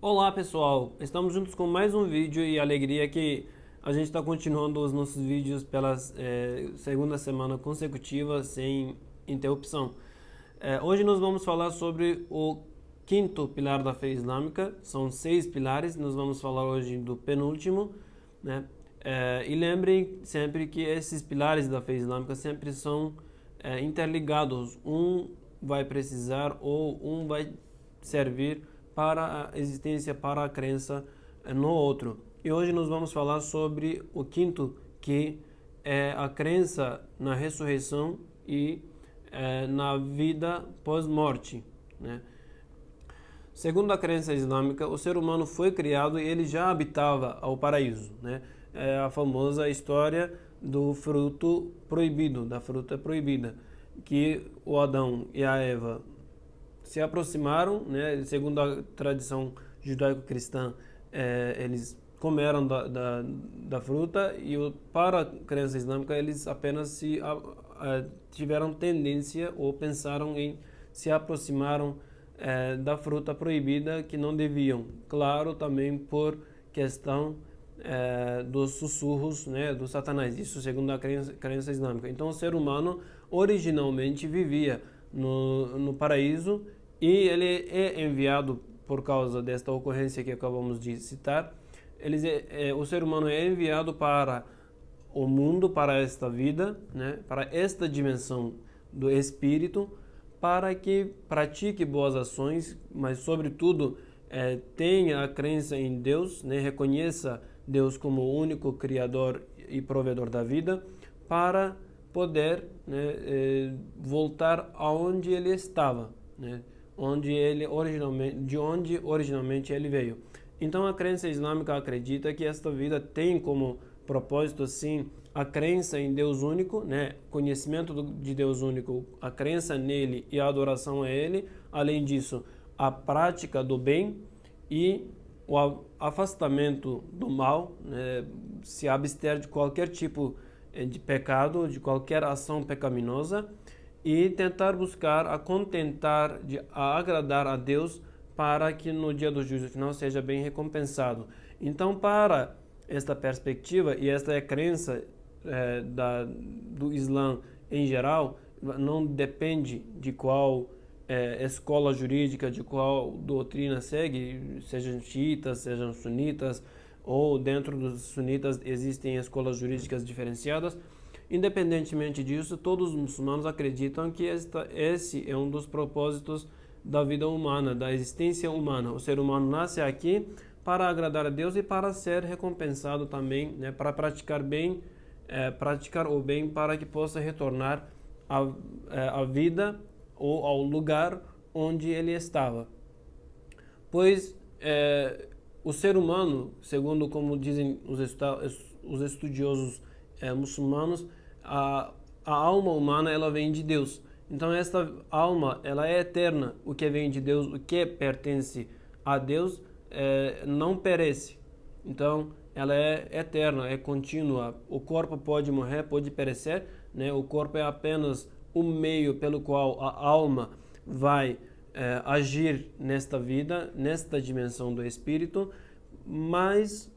Olá pessoal, estamos juntos com mais um vídeo e a alegria que a gente está continuando os nossos vídeos pela segunda semana consecutiva sem interrupção. Hoje nós vamos falar sobre o quinto pilar da fé islâmica, são 6 pilares, nós vamos falar hoje do penúltimo, né? E lembrem sempre que esses pilares da fé islâmica sempre são interligados, um vai precisar ou um vai servir para a existência, para a crença no outro. E hoje nós vamos falar sobre o quinto, que é a crença na ressurreição e na vida pós-morte, né? Segundo a crença islâmica, o ser humano foi criado e ele já habitava ao paraíso, né? É a famosa história do fruto proibido, da fruta proibida, que o Adão e a Eva se aproximaram, né? Segundo a tradição judaico-cristã, eles comeram da fruta e para a crença islâmica eles apenas tiveram tendência ou pensaram em se aproximaram da fruta proibida que não deviam. Claro, também por questão dos sussurros, né, do Satanás. Isso segundo a crença islâmica. Então o ser humano originalmente vivia no paraíso e ele é enviado por causa desta ocorrência que acabamos de citar. O ser humano é enviado para o mundo, para esta vida, né, para esta dimensão do espírito, para que pratique boas ações, mas sobretudo tenha a crença em Deus, né, reconheça Deus como o único criador e provedor da vida, para poder, né, voltar aonde ele estava, né, de onde originalmente ele veio. Então a crença islâmica acredita que esta vida tem como propósito, sim, a crença em Deus único, né, conhecimento de Deus único, a crença nele e a adoração a ele. Além disso, a prática do bem e o afastamento do mal, né, se abster de qualquer tipo de pecado, de qualquer ação pecaminosa e tentar buscar a contentar, a agradar a Deus para que no dia do juízo final seja bem recompensado. Então, para esta perspectiva, e esta é a crença do Islã em geral, não depende de qual escola jurídica, de qual doutrina segue, sejam xiitas, sejam sunitas, ou dentro dos sunitas existem escolas jurídicas diferenciadas. Independentemente disso, todos os muçulmanos acreditam que esse é um dos propósitos da vida humana, da existência humana. O ser humano nasce aqui para agradar a Deus e para ser recompensado também, né, para praticar bem, praticar o bem para que possa retornar à vida ou ao lugar onde ele estava. Pois o ser humano, segundo como dizem os estudiosos muçulmanos, a alma humana ela vem de Deus. Então esta alma ela é eterna. O que vem de Deus, o que pertence a Deus, não perece. Então ela é eterna, é contínua. O corpo pode morrer, pode perecer, né? O corpo é apenas o meio pelo qual a alma vai agir nesta vida, nesta dimensão do espírito, mas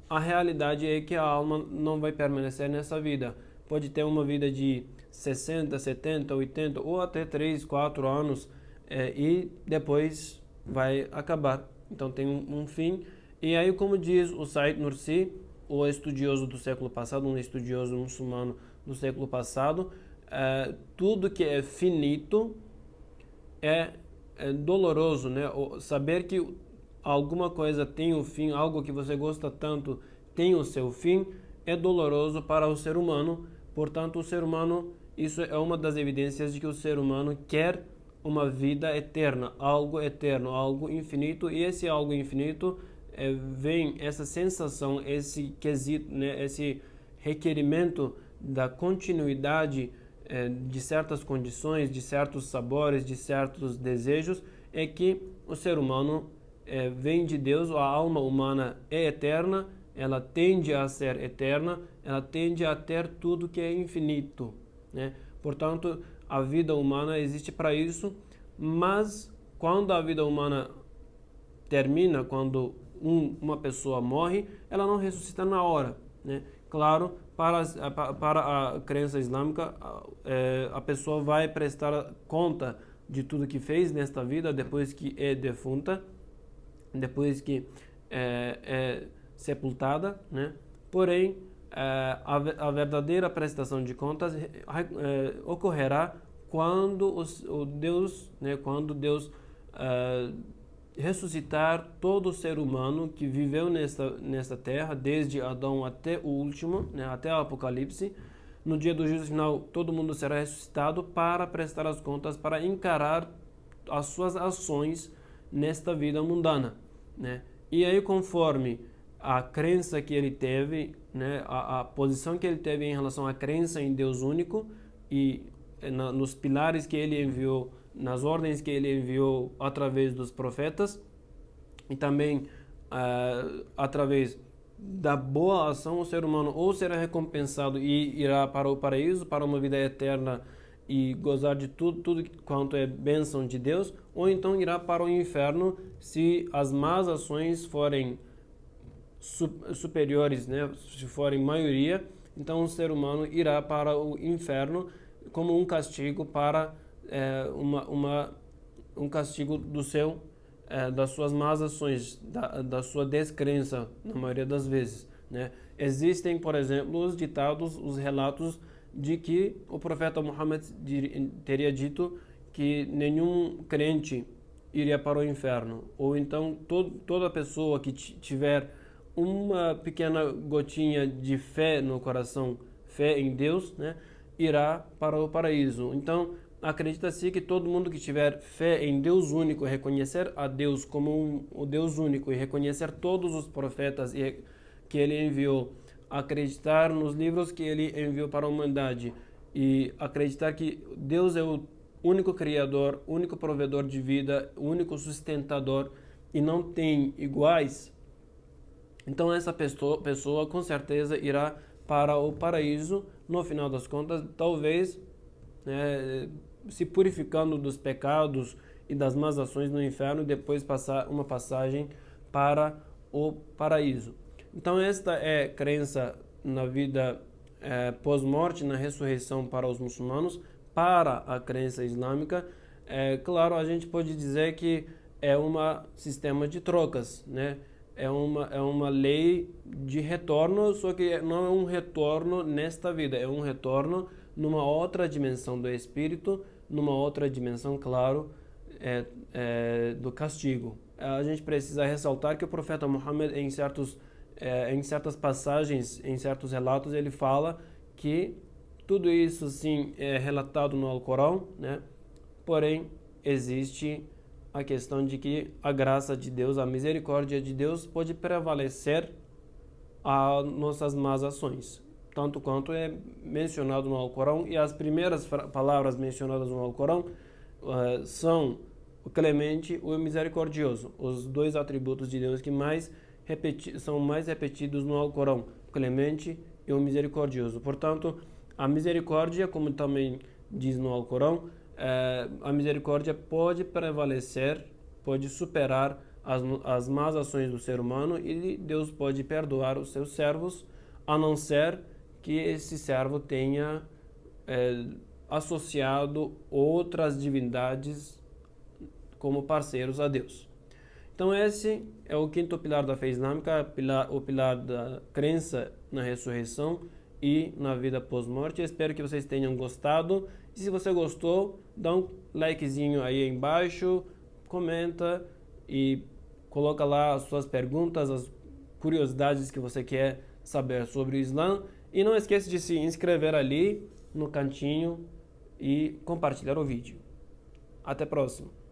a realidade é que a alma não vai permanecer nessa vida. Pode ter uma vida de 60, 70, 80 ou até 3, 4 anos e depois vai acabar. Então tem um fim. E aí, como diz o Said Nursi, o estudioso do século passado, um estudioso muçulmano do século passado, tudo que é finito é doloroso, né? Saber que alguma coisa tem um fim, algo que você gosta tanto tem o seu fim, é doloroso para o ser humano. Portanto, o ser humano, isso é uma das evidências de que o ser humano quer uma vida eterna, algo infinito, e esse algo infinito vem essa sensação, esse quesito, né, esse requerimento da continuidade de certas condições, de certos sabores, de certos desejos, é que o ser humano vem de Deus. A alma humana é eterna, ela tende a ser eterna, ela tende a ter tudo que é infinito, né? Portanto, a vida humana existe para isso, mas quando a vida humana termina quando uma pessoa morre, ela não ressuscita na hora, né? Claro, para a crença islâmica, a pessoa vai prestar conta de tudo que fez nesta vida depois que é defunta, depois que é sepultada, né? Porém, a verdadeira prestação de contas ocorrerá quando o Deus, né, quando Deus ressuscitar todo ser humano que viveu nesta terra, desde Adão até o último, né, até o Apocalipse. No dia do juízo final, todo mundo será ressuscitado para prestar as contas, para encarar as suas ações nesta vida mundana, né? E aí, conforme a crença que ele teve, né, a posição que ele teve em relação à crença em Deus único e nos pilares que ele enviou, nas ordens que ele enviou através dos profetas e também através da boa ação, o ser humano ou será recompensado e irá para o paraíso, para uma vida eterna e gozar de tudo quanto é bênção de Deus, ou então irá para o inferno se as más ações forem superiores, né? Se forem maioria, então o ser humano irá para o inferno como um castigo para um castigo das suas más ações, da sua descrença, na maioria das vezes, né? Existem, por exemplo, os ditados, os relatos de que o profeta Muhammad teria dito que nenhum crente iria para o inferno, ou então toda pessoa que tiver uma pequena gotinha de fé no coração, fé em Deus, né, irá para o paraíso. Então, acredita-se que todo mundo que tiver fé em Deus único, reconhecer a Deus como o Deus único e reconhecer todos os profetas que ele enviou, acreditar nos livros que ele enviou para a humanidade e acreditar que Deus é o único criador, único provedor de vida, único sustentador e não tem iguais, então essa pessoa com certeza irá para o paraíso no final das contas, talvez se purificando dos pecados e das más ações no inferno e depois passar uma passagem para o paraíso. Então esta é crença na vida pós-morte, na ressurreição para os muçulmanos. Para a crença islâmica, claro, a gente pode dizer que é um sistema de trocas, né? É uma lei de retorno, só que não é um retorno nesta vida, é um retorno numa outra dimensão do espírito, numa outra dimensão, claro, do castigo. A gente precisa ressaltar que o profeta Muhammad, em certas passagens, em certos relatos, ele fala que tudo isso, sim, é relatado no Alcorão, né? Porém, existe a questão de que a graça de Deus, a misericórdia de Deus pode prevalecer a nossas más ações, tanto quanto é mencionado no Alcorão, e as primeiras palavras mencionadas no Alcorão são o clemente e o misericordioso, os dois atributos de Deus que são mais repetidos no Alcorão, o clemente e o misericordioso. Portanto, a misericórdia, como também diz no Alcorão, a misericórdia pode prevalecer, pode superar as más ações do ser humano e Deus pode perdoar os seus servos, a não ser que esse servo tenha associado outras divindades como parceiros a Deus. Então esse é o quinto pilar da fé islâmica, o pilar da crença na ressurreição e na vida pós-morte. Espero que vocês tenham gostado. E se você gostou, dá um likezinho aí embaixo, comenta e coloca lá as suas perguntas, as curiosidades que você quer saber sobre o Islã. E não esqueça de se inscrever ali no cantinho e compartilhar o vídeo. Até a próxima!